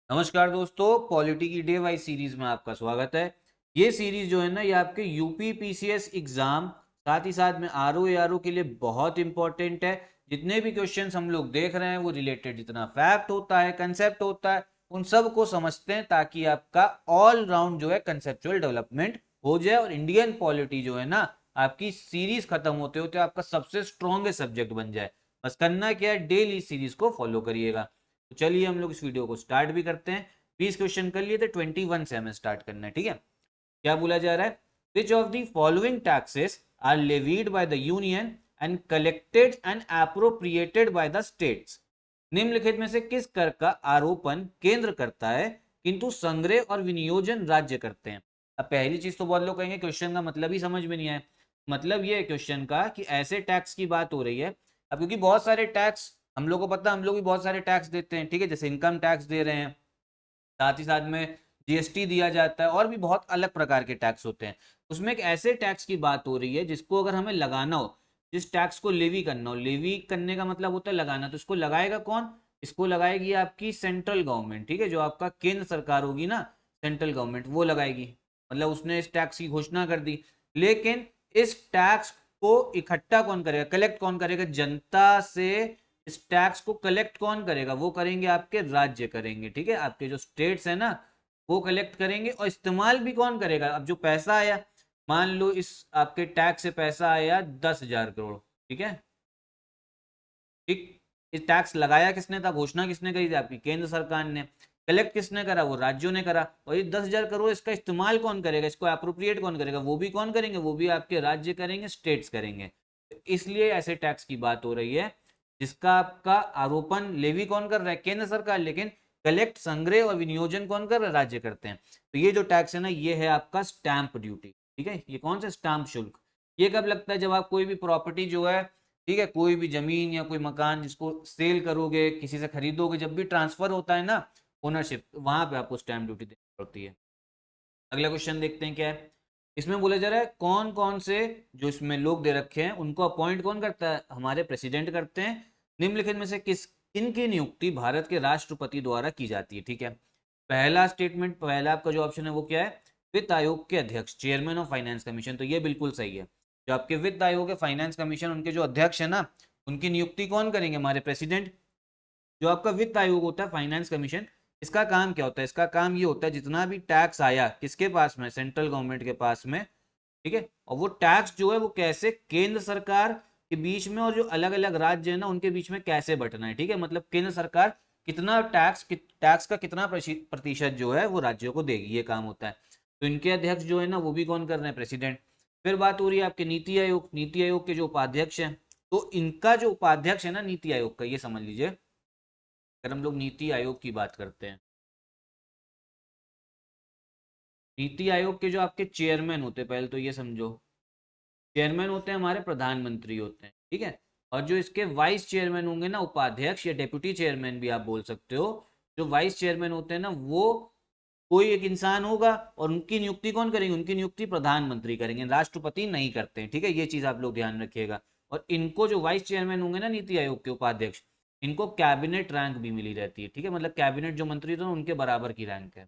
नमस्कार दोस्तों, पॉलिटी की डे वाइज सीरीज में आपका स्वागत है। ये सीरीज जो है ना, ये आपके यूपी पीसीएस एग्जाम साथ ही साथ में आरओ एआरओ के लिए बहुत इंपॉर्टेंट है। जितने भी क्वेश्चंस हम लोग देख रहे हैं वो रिलेटेड जितना फैक्ट होता है, कंसेप्ट होता है, उन सब को समझते हैं ताकि आपका ऑल राउंड जो है कंसेप्चुअल डेवलपमेंट हो जाए और इंडियन पॉलिटी जो है ना, आपकी सीरीज खत्म होते होते आपका सबसे स्ट्रॉन्गेस्ट सब्जेक्ट बन जाए। बस करना क्या है, डेली सीरीज को फॉलो करिएगा। तो चलिए हम लोग इस वीडियो को स्टार्ट भी करते हैं। 20 क्वेश्चन कर लिए थे, 21 से हमें स्टार्ट करना है। ठीक है, क्या बोला जा रहा है? Which of the following taxes are levied by the union and collected and appropriated by the states. निम्नलिखित में से किस कर का आरोपण केंद्र करता है किंतु संग्रह और विनियोजन राज्य करते हैं? अब पहली चीज तो बहुत लोग कहेंगे क्वेश्चन का मतलब ही समझ में नहीं आया। मतलब ये है क्वेश्चन का कि ऐसे टैक्स की बात हो रही है। अब क्योंकि बहुत सारे टैक्स हम लोग को पता, हम लोग भी बहुत सारे टैक्स देते हैं। ठीक है, जैसे इनकम टैक्स दे रहे हैं, साथ ही साथ में जीएसटी दिया जाता है, और भी बहुत अलग प्रकार के टैक्स होते हैं। उसमें एक ऐसे टैक्स की बात हो रही है जिसको अगर हमें लगाना हो, जिस टैक्स को लेवी करना हो, लेवी करने का मतलब होता है लगाना, तो इसको लगाएगा कौन? इसको लगाएगी आपकी सेंट्रल गवर्नमेंट। ठीक है, जो आपका केंद्र सरकार होगी ना, सेंट्रल गवर्नमेंट वो लगाएगी। मतलब उसने इस टैक्स की घोषणा कर दी। लेकिन इस टैक्स को इकट्ठा कौन करेगा, कलेक्ट कौन करेगा जनता से? इस टैक्स को कलेक्ट कौन करेगा? वो करेंगे आपके राज्य करेंगे। ठीक है, आपके जो स्टेट्स है ना, वो कलेक्ट करेंगे। और इस्तेमाल भी कौन करेगा? अब जो पैसा आया, मान लो इस आपके टैक्स से पैसा आया 10,000 करोड़। ठीक है, ठीक। इस टैक्स लगाया किसने था, घोषणा किसने करी थी? आपकी केंद्र सरकार ने। कलेक्ट किसने करा? वो राज्यों ने करा। और ये 10,000 करोड़, इसका इस्तेमाल कौन करेगा, इसको अप्रोप्रिएट कौन करेगा? वो भी कौन करेंगे? वो भी आपके राज्य करेंगे, स्टेट्स करेंगे। इसलिए ऐसे टैक्स की बात हो रही है जिसका आपका आरोपण लेवी कौन कर रहा है? केंद्र सरकार। लेकिन कलेक्ट, संग्रह और विनियोजन कौन कर रहा है? राज्य करते हैं। तो ये जो टैक्स है ना, ये है आपका स्टैंप ड्यूटी। ठीक है, ये कौन सा स्टैंप शुल्क? ये कब लगता है? जब आप कोई भी प्रॉपर्टी जो है, ठीक है, कोई भी जमीन या कोई मकान जिसको सेल करोगे, किसी से खरीदोगे, जब भी ट्रांसफर होता है ना ओनरशिप, वहां पे आपको स्टैंप ड्यूटी देनी पड़ती है। अगला क्वेश्चन देखते हैं क्या है। इसमें बोला जा रहा है कौन कौन से जो इसमें लोग दे रखे हैं उनको अपॉइंट कौन करता है? हमारे प्रेसिडेंट करते हैं। निम्नलिखित में से किस इनकी नियुक्ति भारत के राष्ट्रपति द्वारा की जाती है? ठीक है, पहला स्टेटमेंट, पहला आपका जो ऑप्शन है वो क्या है? वित्त आयोग के अध्यक्ष, चेयरमैन ऑफ फाइनेंस कमीशन। तो ये बिल्कुल सही है। जो आपके वित्त आयोग है, फाइनेंस कमीशन, उनके जो अध्यक्ष है ना, उनकी नियुक्ति कौन करेंगे? हमारे प्रेसिडेंट। जो आपका वित्त आयोग होता है, फाइनेंस कमीशन, इसका काम क्या होता है? इसका काम ये होता है जितना भी टैक्स आया किसके पास में? सेंट्रल गवर्नमेंट के पास में। ठीक है, और वो टैक्स जो है वो कैसे केंद्र सरकार के बीच में और जो अलग अलग राज्य है ना उनके बीच में कैसे बंटना है। ठीक है, मतलब केंद्र सरकार कितना टैक्स का कितना प्रतिशत जो है वो राज्यों को देगी, ये काम होता है। तो इनके अध्यक्ष जो है ना, वो भी कौन कर रहे हैं? प्रेसिडेंट। फिर बात हो रही है आपके नीति आयोग। नीति आयोग के जो उपाध्यक्ष हैं, तो इनका जो उपाध्यक्ष है ना नीति आयोग का, ये समझ लीजिए, अगर हम लोग नीति आयोग की बात करते हैं, नीति आयोग के जो आपके चेयरमैन होते हैं, पहले तो ये समझो, चेयरमैन होते हैं हमारे प्रधानमंत्री होते हैं। ठीक है, और जो इसके वाइस चेयरमैन होंगे ना, उपाध्यक्ष या डेप्यूटी चेयरमैन भी आप बोल सकते हो, जो वाइस चेयरमैन होते हैं ना, वो कोई एक इंसान होगा और उनकी नियुक्ति कौन करेंगे? उनकी नियुक्ति प्रधानमंत्री करेंगे, राष्ट्रपति नहीं करते हैं। ठीक है, ये चीज आप लोग ध्यान रखिएगा। और इनको जो वाइस चेयरमैन होंगे ना, नीति आयोग के उपाध्यक्ष, इनको कैबिनेट रैंक भी मिली रहती है। ठीक है, मतलब कैबिनेट जो मंत्री थे उनके बराबर की रैंक है।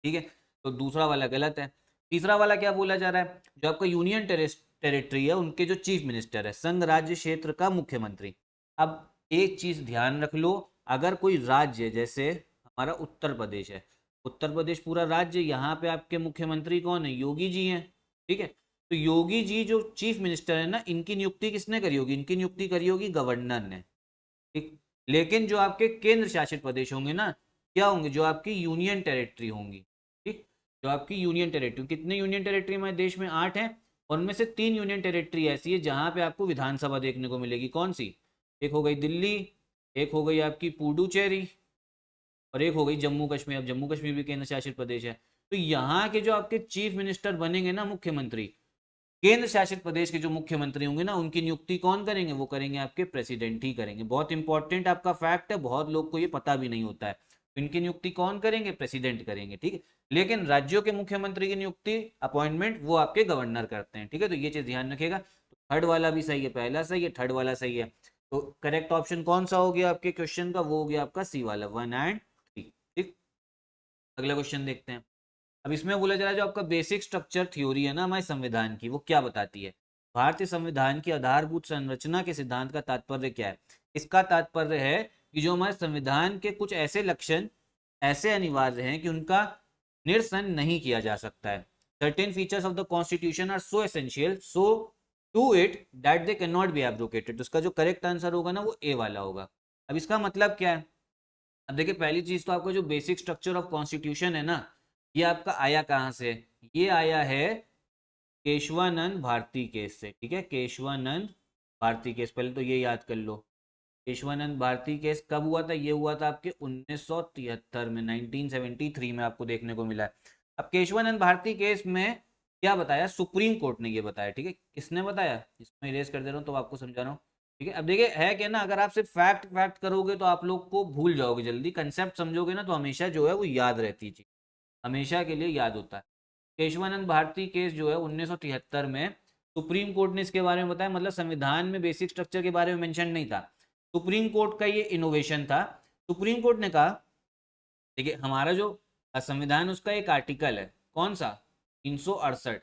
ठीक है, तो दूसरा वाला गलत है। तीसरा वाला क्या बोला जा रहा है? जो आपका यूनियन टेरिटरी है, उनके जो चीफ मिनिस्टर है, संघ राज्य क्षेत्र का मुख्यमंत्री। अब एक चीज ध्यान रख लो, अगर कोई राज्य जैसे हमारा उत्तर प्रदेश है, उत्तर प्रदेश पूरा राज्य, यहाँ पे आपके मुख्यमंत्री कौन है? योगी जी हैं। ठीक है, तो योगी जी जो चीफ मिनिस्टर है ना, इनकी नियुक्ति किसने करी होगी? इनकी नियुक्ति करी होगी गवर्नर ने। ठीक, लेकिन जो आपके केंद्र शासित प्रदेश होंगे ना, क्या होंगे? जो आपकी यूनियन टेरिटरी होंगी। ठीक, जो आपकी यूनियन टेरिटरी, कितने यूनियन टेरिटरी हमारे देश में? 8 हैं। और उनमें से 3 यूनियन टेरिटरी ऐसी है जहां पे आपको विधानसभा देखने को मिलेगी। कौन सी? एक हो गई दिल्ली, एक हो गई आपकी पुडुचेरी, और एक हो गई जम्मू कश्मीर। अब जम्मू कश्मीर भी केंद्र शासित प्रदेश है। तो यहाँ के जो आपके चीफ मिनिस्टर बनेंगे ना, मुख्यमंत्री, केंद्र शासित प्रदेश के जो मुख्यमंत्री होंगे ना, उनकी नियुक्ति कौन करेंगे? वो करेंगे आपके प्रेसिडेंट ही करेंगे। बहुत इंपॉर्टेंट आपका फैक्ट है, बहुत लोग को ये पता भी नहीं होता है। इनकी नियुक्ति कौन करेंगे? प्रेसिडेंट करेंगे। ठीक है, लेकिन राज्यों के मुख्यमंत्री की नियुक्ति, अपॉइंटमेंट, वो आपके गवर्नर करते हैं। ठीक है, तो ये चीज ध्यान रखिएगा। तो थर्ड वाला भी सही है, पहला सही है, थर्ड वाला सही है। तो करेक्ट ऑप्शन कौन सा हो गया आपके क्वेश्चन का? वो हो गया आपका सी वाला, 1 एंड 3। अगला क्वेश्चन देखते हैं। अब इसमें बोला जा रहा है जो आपका बेसिक स्ट्रक्चर थ्योरी है ना हमारे संविधान की, वो क्या बताती है? भारतीय संविधान की आधारभूत संरचना के सिद्धांत का तात्पर्य क्या है? इसका तात्पर्य है कि जो हमारे संविधान के कुछ ऐसे लक्षण ऐसे अनिवार्य हैं कि उनका निरसन नहीं किया जा सकता है। Certain features of the constitution are so essential so to it that they can not be abrogated. उसका जो करेक्ट आंसर होगा ना वो ए वाला होगा। अब इसका मतलब क्या है? अब देखिए पहली चीज तो आपका जो बेसिक स्ट्रक्चर ऑफ कॉन्स्टिट्यूशन है ना, ये आपका आया कहाँ से? ये आया है केशवानंद भारती केस से। ठीक है, केशवानंद भारती केस, पहले तो ये याद कर लो। केशवानंद भारती केस कब हुआ था? ये हुआ था आपके 1973 में, 1973 में आपको देखने को मिला है। अब केशवानंद भारती केस में क्या बताया? सुप्रीम कोर्ट ने ये बताया। ठीक है, किसने बताया? इसमें इरेज कर दे रहा हूँ तो आपको समझा रहा हूँ। ठीक है, अब देखिए है क्या ना, अगर आप सिर्फ फैक्ट फैक्ट करोगे तो आप लोग को भूल जाओगे जल्दी, कंसेप्ट समझोगे ना तो हमेशा जो है वो याद रहती चीज, हमेशा के लिए याद होता है। केशवानंद भारती केस जो है 1973 में सुप्रीम कोर्ट ने इसके बारे में बताया, मतलब संविधान में बेसिक स्ट्रक्चर के बारे में मेंशन नहीं था, सुप्रीम कोर्ट का ये इनोवेशन था। सुप्रीम कोर्ट ने कहा देखिए हमारा जो संविधान उसका एक आर्टिकल है, कौन सा? 368,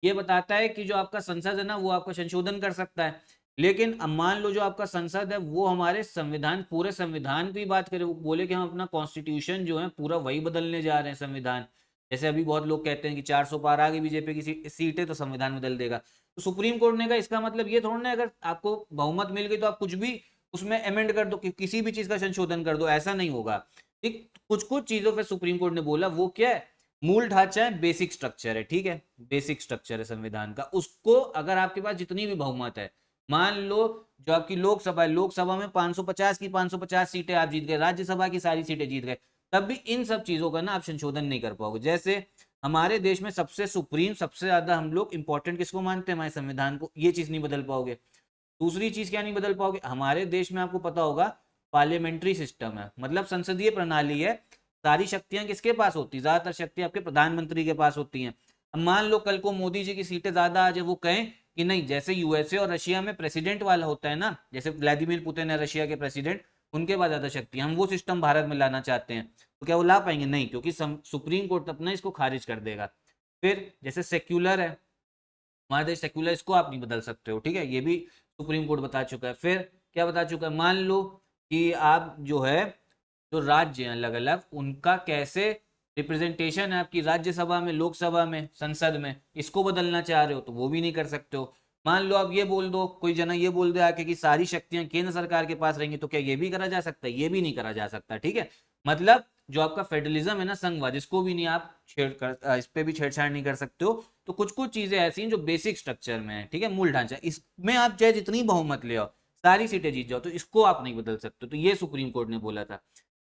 ये बताता है कि जो आपका संसद है ना वो आपका संशोधन कर सकता है। लेकिन अब मान लो जो आपका संसद है वो हमारे संविधान, पूरे संविधान की बात करें, वो बोले कि हम अपना कॉन्स्टिट्यूशन जो है पूरा वही बदलने जा रहे हैं संविधान। जैसे अभी बहुत लोग कहते हैं कि 400 पार आ गई बीजेपी की सीटें तो संविधान बदल देगा। तो सुप्रीम कोर्ट ने कहा इसका मतलब ये थोड़ा ना अगर आपको बहुमत मिल गई तो आप कुछ भी उसमें अमेंड कर दो, किसी भी चीज का संशोधन कर दो, ऐसा नहीं होगा। ठीक, कुछ कुछ चीजों पे सुप्रीम कोर्ट ने बोला, वो क्या है? मूल ढांचा है, बेसिक स्ट्रक्चर है। ठीक है, बेसिक स्ट्रक्चर है संविधान का, उसको अगर आपके पास जितनी भी बहुमत है, मान लो जो आपकी लोकसभा है, लोकसभा में 550 की 550 सीटें आप जीत गए, राज्यसभा की सारी सीटें जीत गए, तब भी इन सब चीजों का ना आप संशोधन नहीं कर पाओगे। जैसे हमारे देश में सबसे सुप्रीम, सबसे ज्यादा हम लोग इंपॉर्टेंट किसको मानते हैं? हमारे संविधान को। ये चीज नहीं बदल पाओगे। दूसरी चीज क्या नहीं बदल पाओगे? हमारे देश में आपको पता होगा पार्लियामेंट्री सिस्टम है, मतलब संसदीय प्रणाली है। सारी शक्तियां किसके पास होती? ज्यादातर शक्तियां आपके प्रधानमंत्री के पास होती हैं। अब मान लो कल को मोदी जी की सीटें ज्यादा आ जाए, वो कहें कि नहीं, जैसे यूएसए और रशिया में प्रेसिडेंट वाला होता है ना, जैसे व्लादिमीर पुतिन है रशिया के प्रेसिडेंट, उनके पास ज्यादा शक्ति, हम वो सिस्टम भारत में लाना चाहते हैं, तो क्या वो ला पाएंगे? नहीं, क्योंकि सुप्रीम कोर्ट अपना इसको खारिज कर देगा। फिर जैसे सेक्युलर है हमारा देश, सेक्युलर, इसको आप नहीं बदल सकते हो। ठीक है, ये भी सुप्रीम कोर्ट बता चुका है। फिर क्या बता चुका है? मान लो कि आप जो है, जो राज्य हैं अलग अलग, उनका कैसे रिप्रेजेंटेशन है आपकी राज्यसभा में, लोकसभा में, संसद में, इसको बदलना चाह रहे हो तो वो भी नहीं कर सकते हो। मान लो आप ये बोल दो, कोई जना ये बोल दे आके कि सारी शक्तियां केंद्र सरकार के पास रहेंगी, तो क्या ये भी करा जा सकता है? ये भी नहीं करा जा सकता। ठीक है, मतलब जो आपका फेडरलिज्म है ना, संघवाद, इसको भी नहीं आप इस पे भी छेड़छाड़ नहीं कर सकते हो। तो कुछ कुछ चीजें ऐसी हैं जो बेसिक स्ट्रक्चर में है। ठीक है, मूल ढांचा, इसमें आप चाहे जितनी बहुमत ले आओ, सारी सीटें जीत जाओ, तो इसको आप नहीं बदल सकते। तो ये सुप्रीम कोर्ट ने बोला था।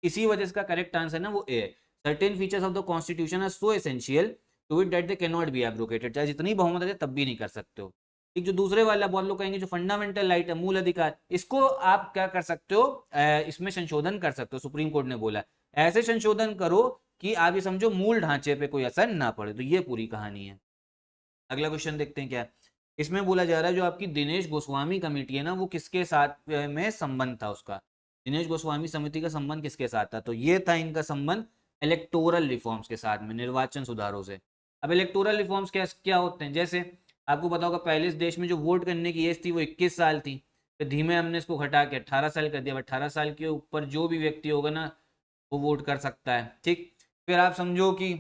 इसी वजह से इसका करेक्ट आंसर ना वो ए है। Certain features of the constitution are so essential to it that they can not be abrogated. चाहे जितनी बहुमत है तब भी नहीं कर सकते हो। एक जो दूसरे वाला बहुत लोग कहेंगे जो फंडामेंटल राइट है, मूल अधिकार, इसको आप क्या कर सकते हो? इसमें संशोधन कर सकते हो, सुप्रीम कोर्ट ने बोला ऐसे संशोधन करो कि आप ये समझो मूल ढांचे पे कोई असर ना पड़े। तो ये पूरी कहानी है। अगला क्वेश्चन देखते हैं क्या है। इसमें बोला जा रहा है जो आपकी दिनेश गोस्वामी कमेटी है ना, वो किसके साथ में संबंध था उसका? दिनेश गोस्वामी समिति का संबंध किसके साथ था? तो ये था इनका संबंध इलेक्टोरल रिफॉर्म्स के साथ में, निर्वाचन सुधारों से। अब इलेक्टोरल रिफॉर्म्स क्या क्या होते हैं? जैसे आपको पता होगा पहले इस देश में जो वोट करने की एज थी वो 21 साल थी, फिर धीमे हमने इसको घटा के 18 साल कर दिया। 18 साल के ऊपर जो भी व्यक्ति होगा ना वो वोट कर सकता है। ठीक, फिर आप समझो कि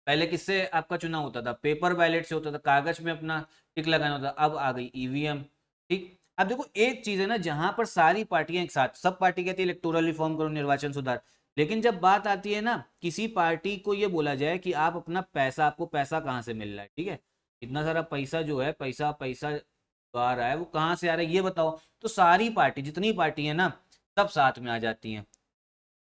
पहले किससे आपका चुनाव होता था? पेपर बैलेट से होता था, कागज में अपना टिक लगाना होता था। अब आ गई ईवीएम। ठीक, अब देखो एक चीज है ना, जहां पर सारी पार्टियां एक साथ, सब पार्टी कहती है इलेक्टोरल रिफॉर्म करो, निर्वाचन सुधार, लेकिन जब बात आती है ना किसी पार्टी को ये बोला जाए कि आप अपना पैसा, आपको पैसा कहाँ से मिल रहा है? ठीक है, इतना सारा पैसा जो है, पैसा पैसा जो आ रहा है वो कहाँ से आ रहा है ये बताओ। तो सारी पार्टी, जितनी पार्टी है ना, सब साथ में आ जाती हैं।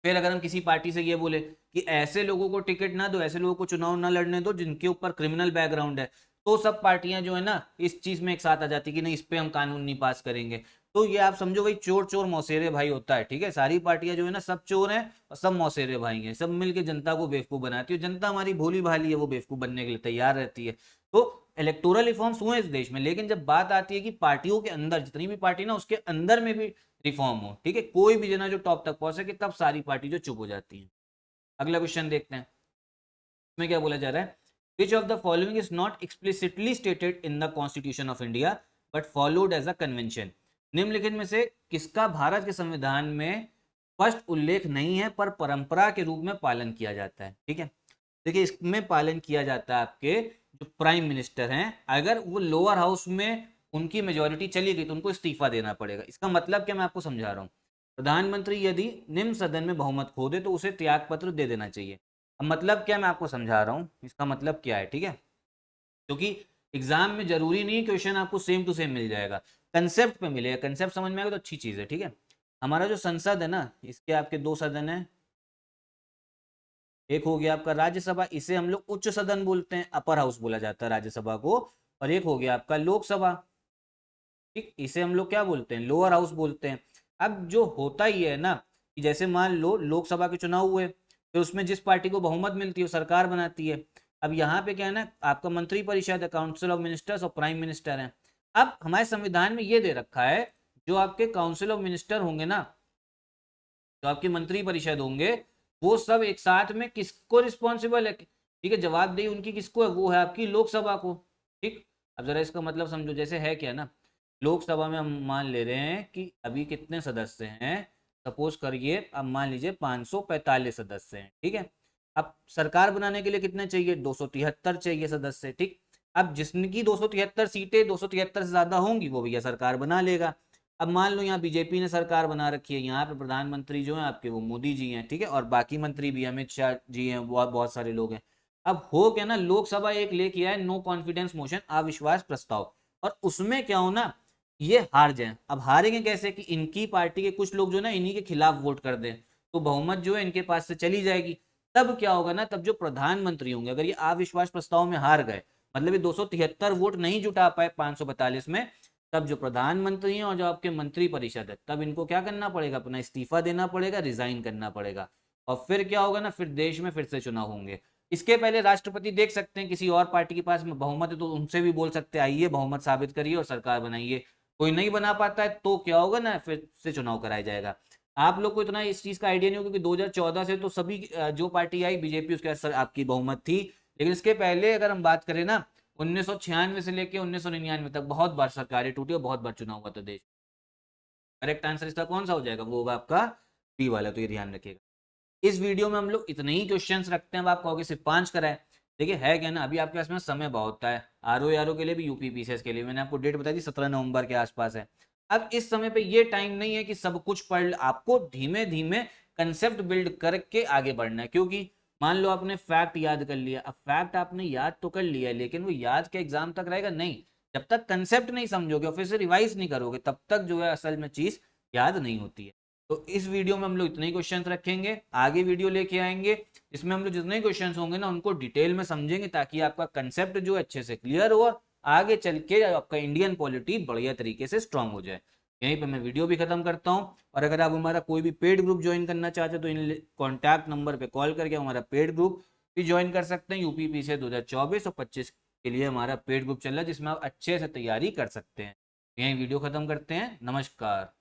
फिर अगर हम किसी पार्टी से ये बोले कि ऐसे लोगों को टिकट ना दो, ऐसे लोगों को चुनाव ना लड़ने दो जिनके ऊपर क्रिमिनल बैकग्राउंड है, तो सब पार्टियां जो है ना इस चीज में एक साथ आ जाती कि नहीं, इस पे हम कानून नहीं पास करेंगे। तो ये आप समझो भाई चोर चोर मौसेरे भाई होता है। ठीक है, सारी पार्टियां जो है ना सब चोर हैं और सब मौसेरे भाई हैं, सब मिलके जनता को बेवकूफ बनाती है। जनता हमारी भोली भाली है, वो बेवकूफ बनने के लिए तैयार रहती है। तो इलेक्टोरल रिफॉर्म्स हुए इस देश में, लेकिन जब बात आती है कि पार्टियों के अंदर, जितनी भी पार्टी ना उसके अंदर में भी रिफॉर्म हो, ठीक है, कोई भी जना जो टॉप तक पहुंच सके, तब सारी पार्टी जो चुप हो जाती है। अगला क्वेश्चन देखते हैं, इसमें क्या बोला जा रहा है, which of the following is not explicitly stated in the constitution of India but followed as a convention. निम्नलिखित में से किसका भारत के संविधान में स्पष्ट उल्लेख नहीं है पर परंपरा के रूप में पालन किया जाता है। ठीक है, देखिए इसमें पालन किया जाता है आपके जो प्राइम मिनिस्टर हैं, अगर वो लोअर हाउस में उनकी मेजोरिटी चली गई तो उनको इस्तीफा देना पड़ेगा। इसका मतलब क्या, मैं आपको समझा रहा हूँ, प्रधानमंत्री यदि निम्न सदन में बहुमत खो दे तो उसे त्याग पत्र दे देना चाहिए। अब मतलब क्या, मैं आपको समझा रहा हूँ इसका मतलब क्या है। ठीक है, क्योंकि एग्जाम में जरूरी नहीं क्वेश्चन आपको सेम टू सेम मिल जाएगा, कंसेप्ट पे मिलेगा, कंसेप्ट समझ में आएगा तो अच्छी चीज है। ठीक है, हमारा जो संसद है ना, इसके आपके दो सदन है, एक हो गया आपका राज्यसभा, इसे हम लोग उच्च सदन बोलते हैं, अपर हाउस बोला जाता है राज्यसभा को, और एक हो गया आपका लोकसभा, ठीक, इसे हम लोग क्या बोलते हैं, लोअर हाउस बोलते हैं। अब जो होता ही है ना कि जैसे मान लो लोकसभा के चुनाव हुए, फिर उसमें जिस पार्टी को बहुमत मिलती है वो सरकार बनाती है। अब यहाँ पे क्या है ना, आपका मंत्री परिषद है, काउंसिल ऑफ मिनिस्टर्स और प्राइम मिनिस्टर है। अब हमारे संविधान में ये दे रखा है, जो आपके काउंसिल ऑफ मिनिस्टर होंगे ना, जो आपके मंत्री परिषद होंगे, वो सब एक साथ में किसको रिस्पॉन्सिबल है, ठीक है, जवाबदेही उनकी किसको है, वो है आपकी लोकसभा को। ठीक, अब जरा इसका मतलब समझो, जैसे है क्या ना, लोकसभा में हम मान ले रहे हैं कि अभी कितने सदस्य हैं, सपोज करिए अब मान लीजिए 545 सदस्य हैं। ठीक है, अब सरकार बनाने के लिए कितने चाहिए, 273 चाहिए सदस्य। ठीक, अब जिसकी 273 सीटें 273 से ज्यादा होंगी वो भैया सरकार बना लेगा। अब मान लो यहाँ बीजेपी ने सरकार बना रखी है, यहाँ पे प्रधानमंत्री जो है आपके वो मोदी जी हैं, ठीक है, और बाकी मंत्री भी अमित शाह जी हैं, बहुत बहुत सारे लोग हैं। अब हो क्या ना, लोकसभा एक लेके आए नो कॉन्फिडेंस मोशन, अविश्वास प्रस्ताव, और उसमें क्या हो ना, ये हार जाए। अब हारेंगे कैसे, कि इनकी पार्टी के कुछ लोग जो ना इन्हीं के खिलाफ वोट कर दें, तो बहुमत जो है इनके पास से चली जाएगी। तब क्या होगा ना, तब जो प्रधानमंत्री होंगे, अगर ये अविश्वास प्रस्ताव में हार गए, मतलब ये 273 वोट नहीं जुटा पाए 542 में, तब जो प्रधानमंत्री हैं और जो आपके मंत्री परिषद है, तब इनको क्या करना पड़ेगा, अपना इस्तीफा देना पड़ेगा, रिजाइन करना पड़ेगा। और फिर क्या होगा ना, फिर देश में फिर से चुनाव होंगे। इसके पहले राष्ट्रपति देख सकते हैं, किसी और पार्टी के पास में बहुमत है तो उनसे भी बोल सकते हैं आइए बहुमत साबित करिए और सरकार बनाइए। कोई नहीं बना पाता है तो क्या होगा ना, फिर से चुनाव कराया जाएगा। आप लोग को इतना इस चीज का आइडिया नहीं होगा, क्योंकि 2014 से तो सभी जो पार्टी आई बीजेपी, उसके आपकी बहुमत थी। लेकिन इसके पहले अगर हम बात करें ना, 1996 से लेके 1999 तक बहुत बार सरकारें टूटी और बहुत बार चुनाव हुआ था देश। करेक्ट आंसर इसका कौन सा हो जाएगा, वो होगा आपका बी वाला, तो ये ध्यान रखिएगा। इस वीडियो में हम लोग इतने ही क्वेश्चंस रखते हैं। अब आप कहोगे सिर्फ 5 कराए, देखिए है क्या ना, अभी आपके पास में समय बहुत है, आरओ के लिए भी यूपी पीसीएस के लिए, मैंने आपको डेट बता दी 17 नवंबर के आसपास है। अब इस समय पे ये टाइम नहीं है कि सब कुछ पढ़, आपको धीमे धीमे कंसेप्ट बिल्ड करके आगे बढ़ना है। क्योंकि मान लो आपने फैक्ट याद कर लिया, अब फैक्ट आपने याद तो कर लिया लेकिन वो याद के एग्जाम तक रहेगा नहीं, जब तक कंसेप्ट नहीं समझोगे और फिर से रिवाइज नहीं करोगे तब तक जो है असल में चीज याद नहीं होती है। तो इस वीडियो में हम लोग इतने ही क्वेश्चन रखेंगे, आगे वीडियो लेके आएंगे इसमें हम लोग जितने क्वेश्चन होंगे ना उनको डिटेल में समझेंगे, ताकि आपका कंसेप्ट जो अच्छे से क्लियर हो और आगे चल के आपका इंडियन पॉलिटी बढ़िया तरीके से स्ट्रांग हो जाए। यहीं पे मैं वीडियो भी खत्म करता हूँ। और अगर आप हमारा कोई भी पेड ग्रुप ज्वाइन करना चाहते हैं तो इन कॉन्टैक्ट नंबर पे कॉल करके हमारा पेड ग्रुप भी ज्वाइन कर सकते हैं। यूपी पीसीएस 2024 और 25 के लिए हमारा पेड ग्रुप चल रहा है, जिसमें आप अच्छे से तैयारी कर सकते हैं। यहीं वीडियो खत्म करते हैं, नमस्कार।